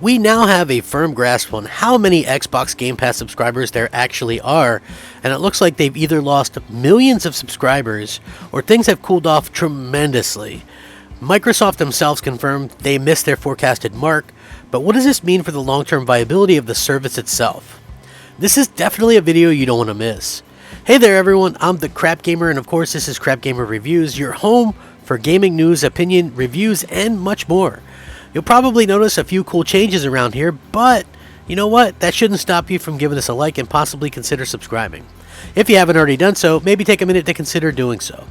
We now have a firm grasp on how many Xbox Game Pass subscribers there actually are, and it looks like they've either lost millions of subscribers or things have cooled off tremendously. Microsoft themselves confirmed they missed their forecasted mark, but what does this mean for the long-term viability of the service itself? This is definitely a video you don't want to miss. Hey there everyone, I'm the Crapgamer, and of course this is Crapgamer Reviews, your home for gaming news, opinion, reviews, and much more. You'll probably notice a few cool changes around here, but you know what? That shouldn't stop you from giving us a like and possibly consider subscribing. If you haven't already done so, maybe take a minute to consider doing so.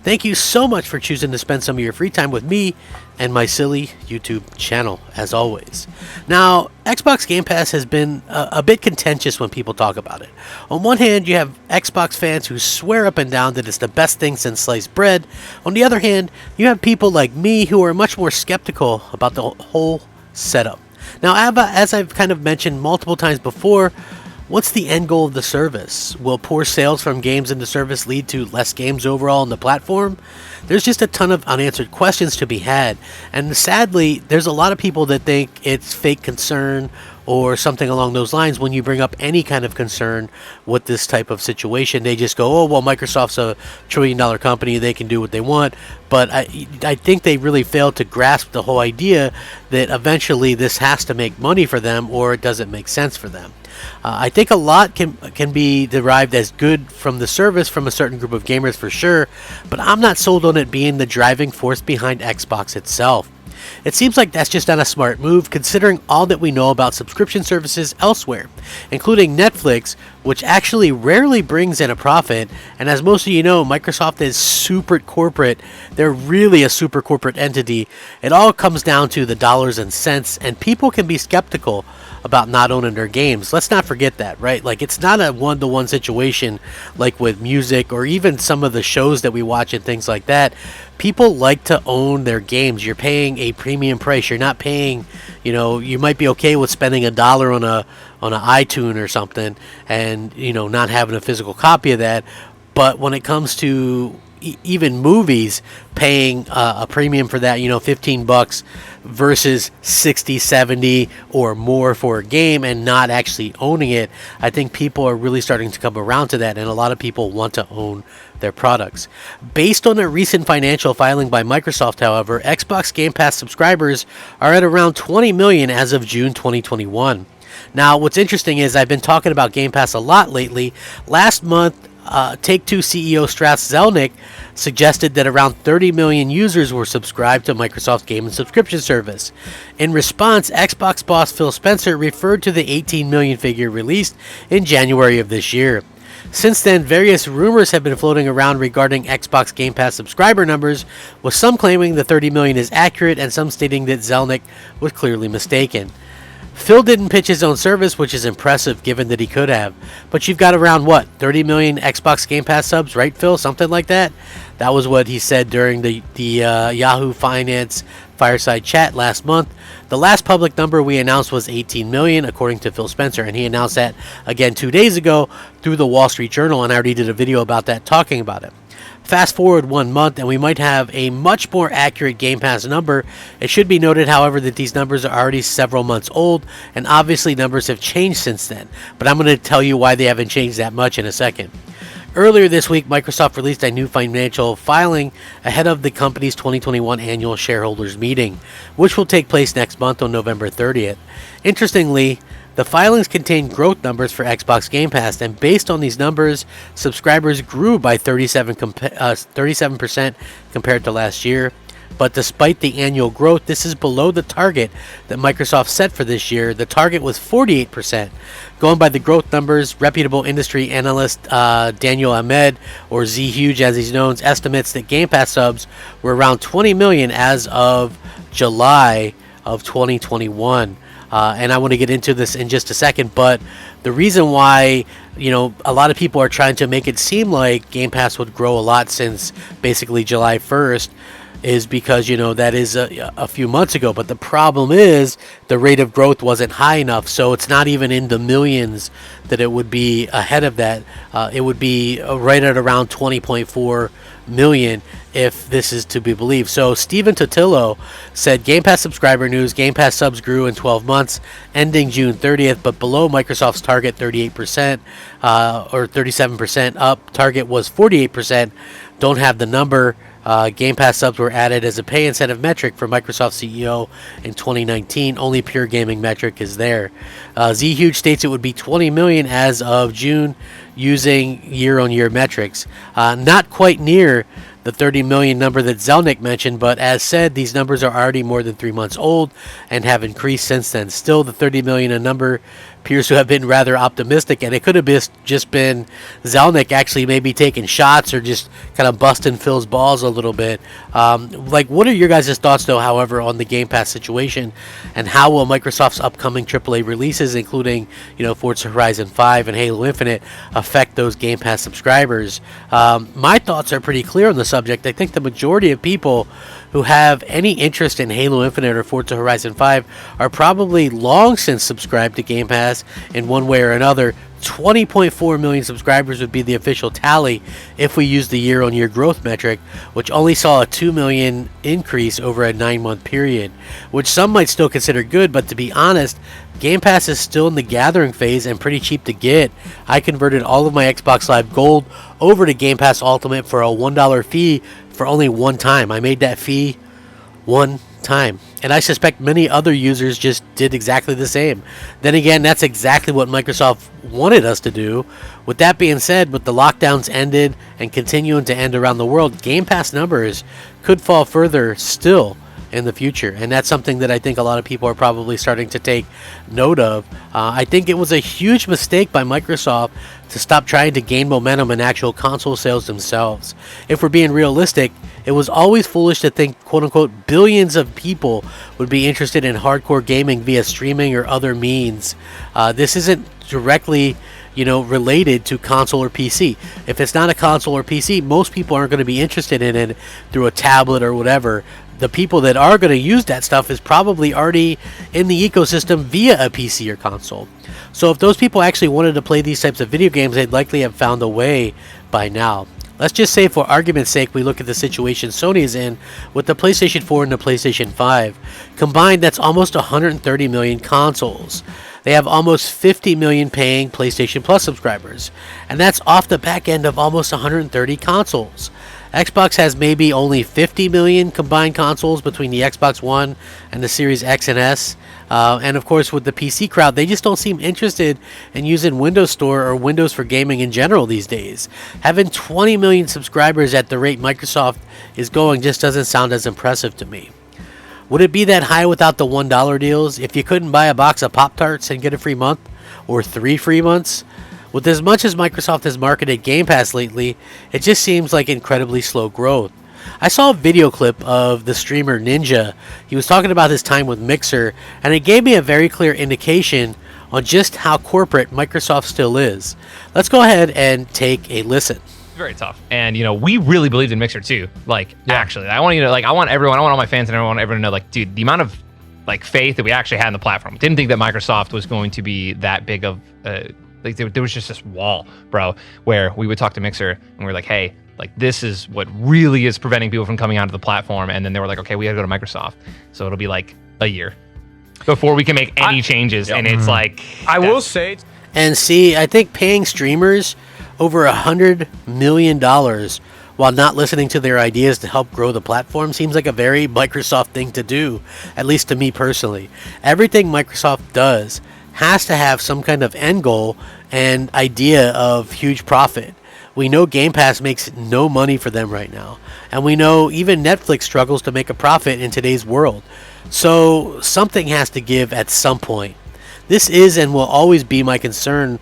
Thank you so much for choosing to spend some of your free time with me and my silly YouTube channel, as always. Now, Xbox Game Pass has been a bit contentious when people talk about it. On one hand, you have Xbox fans who swear up and down that it's the best thing since sliced bread. On the other hand, you have people like me who are much more skeptical about the whole setup. Now, as I've kind of mentioned multiple times before, what's the end goal of the service? Will poor sales from games in the service lead to less games overall on the platform? There's just a ton of unanswered questions to be had, and sadly, there's a lot of people that think it's fake concern or something along those lines. When you bring up any kind of concern with this type of situation, they just go, oh, well, Microsoft's a trillion-dollar company, they can do what they want. But I think they really failed to grasp the whole idea that eventually this has to make money for them or it doesn't make sense for them. I think a lot can be derived as good from the service from a certain group of gamers for sure, but I'm not sold on it being the driving force behind Xbox itself. It seems like that's just not a smart move considering all that we know about subscription services elsewhere, including Netflix, which actually rarely brings in a profit, and as most of you know, Microsoft is super corporate. They're really a super corporate entity. It all comes down to the dollars and cents, and people can be skeptical about not owning their games. Let's not forget that, right? Like, it's not a one-to-one situation like with music or even some of the shows that we watch and things like that. People like to own their games. You're paying a premium price. You're not paying, you might be okay with spending $1 on an iTunes or something and, not having a physical copy of that. But when it comes to even movies, paying a premium for that, $15 versus 60, 70 or more for a game and not actually owning it, I think people are really starting to come around to that, and a lot of people want to own their products. Based on a recent financial filing by Microsoft, however, Xbox Game Pass subscribers are at around 20 million as of June 2021. Now, what's interesting is I've been talking about Game Pass a lot lately. Last month, Take-Two CEO Strauss Zelnick suggested that around 30 million users were subscribed to Microsoft's gaming subscription service. In response, Xbox boss Phil Spencer referred to the 18 million figure released in January of this year. Since then, various rumors have been floating around regarding Xbox Game Pass subscriber numbers, with some claiming the 30 million is accurate and some stating that Zelnick was clearly mistaken. Phil didn't pitch his own service, which is impressive given that he could have. But you've got around, 30 million Xbox Game Pass subs, right, Phil? Something like that? That was what he said during the Yahoo Finance fireside chat last month. The last public number we announced was 18 million, according to Phil Spencer, and he announced that again 2 days ago through the Wall Street Journal, and I already did a video about that talking about it. Fast forward 1 month and we might have a much more accurate Game Pass number. It should be noted, however, that these numbers are already several months old, and obviously numbers have changed since then. But I'm going to tell you why they haven't changed that much in a second. Earlier this week, Microsoft released a new financial filing ahead of the company's 2021 annual shareholders meeting, which will take place next month on November 30th. Interestingly, the filings contain growth numbers for Xbox Game Pass, and based on these numbers, subscribers grew by 37% compared to last year. But despite the annual growth, this is below the target that Microsoft set for this year. The target was 48%. Going by the growth numbers, reputable industry analyst Daniel Ahmed, or Z Huge as he's known, estimates that Game Pass subs were around 20 million as of July of 2021. And I want to get into this in just a second, but the reason why, a lot of people are trying to make it seem like Game Pass would grow a lot since basically July 1st is because, that is a few months ago. But the problem is the rate of growth wasn't high enough. So it's not even in the millions that it would be ahead of that. It would be right at around 20.4 million if this is to be believed. So Steven Totillo said Game Pass subscriber news: Game Pass subs grew in 12 months ending June 30th, but below Microsoft's target 38% or 37% up. Target was 48%. Don't have the number. Game Pass subs were added as a pay incentive metric for Microsoft CEO in 2019. Only pure gaming metric is there. Z-Huge states it would be 20 million as of June using year-on-year metrics. Not quite near the 30 million number that Zelnick mentioned, but as said, these numbers are already more than 3 months old and have increased since then. Still, the 30 million a number appears to have been rather optimistic, and it could have just been Zelnick actually maybe taking shots or just kind of busting Phil's balls a little bit. What are your guys' thoughts, though, however, on the Game Pass situation, and how will Microsoft's upcoming AAA releases, including, Forza Horizon 5 and Halo Infinite, affect those Game Pass subscribers? My thoughts are pretty clear on the subject. I think the majority of people who have any interest in Halo Infinite or Forza Horizon 5 are probably long since subscribed to Game Pass in one way or another. 20.4 million subscribers would be the official tally if we use the year-on-year growth metric, which only saw a 2 million increase over a 9-month period, which some might still consider good, but to be honest, Game Pass is still in the gathering phase and pretty cheap to get. I converted all of my Xbox Live Gold over to Game Pass Ultimate for a $1 fee for only one time. I made that fee one time, and I suspect many other users just did exactly the same. Then again, that's exactly what Microsoft wanted us to do. With that being said, with the lockdowns ended and continuing to end around the world, Game Pass numbers could fall further still in the future, and that's something that I think a lot of people are probably starting to take note of. I think it was a huge mistake by Microsoft to stop trying to gain momentum in actual console sales themselves. If we're being realistic, it was always foolish to think, quote-unquote, billions of people would be interested in hardcore gaming via streaming or other means. This isn't directly related to console or PC. If it's not a console or PC, most people aren't going to be interested in it through a tablet or whatever. The people that are going to use that stuff is probably already in the ecosystem via a PC or console. So if those people actually wanted to play these types of video games, they'd likely have found a way by now. Let's just say, for argument's sake, we look at the situation Sony is in with the PlayStation 4 and the PlayStation 5. Combined, that's almost 130 million consoles. They have almost 50 million paying PlayStation Plus subscribers, and that's off the back end of almost 130 consoles. Xbox has maybe only 50 million combined consoles between the Xbox One and the Series X and S. And of course, with the PC crowd, they just don't seem interested in using Windows Store or Windows for gaming in general these days. Having 20 million subscribers at the rate Microsoft is going just doesn't sound as impressive to me. Would it be that high without the $1 deals? If you couldn't buy a box of Pop-Tarts and get a free month, or 3 free months? With as much as Microsoft has marketed Game Pass lately, it just seems like incredibly slow growth. I saw a video clip of the streamer Ninja. He was talking about his time with Mixer, and it gave me a very clear indication on just how corporate Microsoft still is. Let's go ahead and take a listen. Very tough, and we really believed in Mixer too. Actually, I want I want all my fans and everyone to know, dude, the amount of faith that we actually had in the platform. Didn't think that Microsoft was going to be that big of there was just this wall, bro, where we would talk to Mixer and we were like, hey, this is what really is preventing people from coming onto the platform. And then they were like, okay, we gotta go to Microsoft. So it'll be a year before we can make any changes. Yep. And it's I will say. And see, I think paying streamers over $100 million while not listening to their ideas to help grow the platform seems like a very Microsoft thing to do, at least to me personally. Everything Microsoft does has to have some kind of end goal and idea of huge profit. We know Game Pass makes no money for them right now, and we know even Netflix struggles to make a profit in today's world. So something has to give at some point. This is and will always be my concern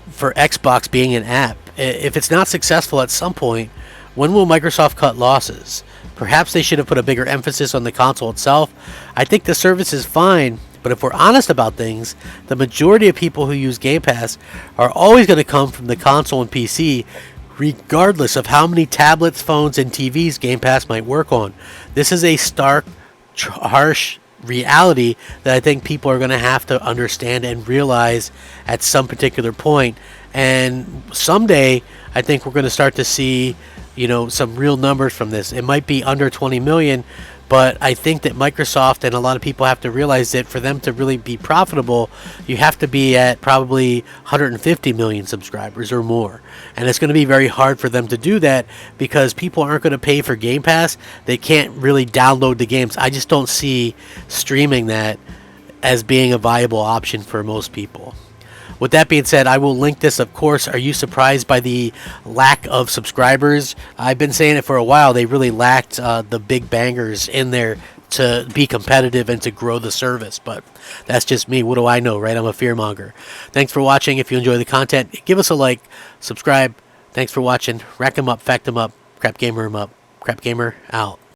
for Xbox being an app. If it's not successful at some point, when will Microsoft cut losses? Perhaps they should have put a bigger emphasis on the console itself. I think the service is fine, but if we're honest about things, the majority of people who use Game Pass are always going to come from the console and PC, regardless of how many tablets, phones, and TVs Game Pass might work on. This is a stark, harsh reality that I think people are going to have to understand and realize at some particular point. And someday, I think we're going to start to see, some real numbers from this. It might be under 20 million, but I think that Microsoft and a lot of people have to realize that for them to really be profitable, you have to be at probably 150 million subscribers or more. And it's going to be very hard for them to do that because people aren't going to pay for Game Pass. They can't really download the games. I just don't see streaming that as being a viable option for most people. With that being said, I will link this, of course. Are you surprised by the lack of subscribers? I've been saying it for a while. They really lacked the big bangers in there to be competitive and to grow the service. But that's just me. What do I know, right? I'm a fearmonger. Thanks for watching. If you enjoy the content, give us a like, subscribe. Thanks for watching. Rack 'em up, fact 'em up, crap gamer 'em up. Crap gamer out.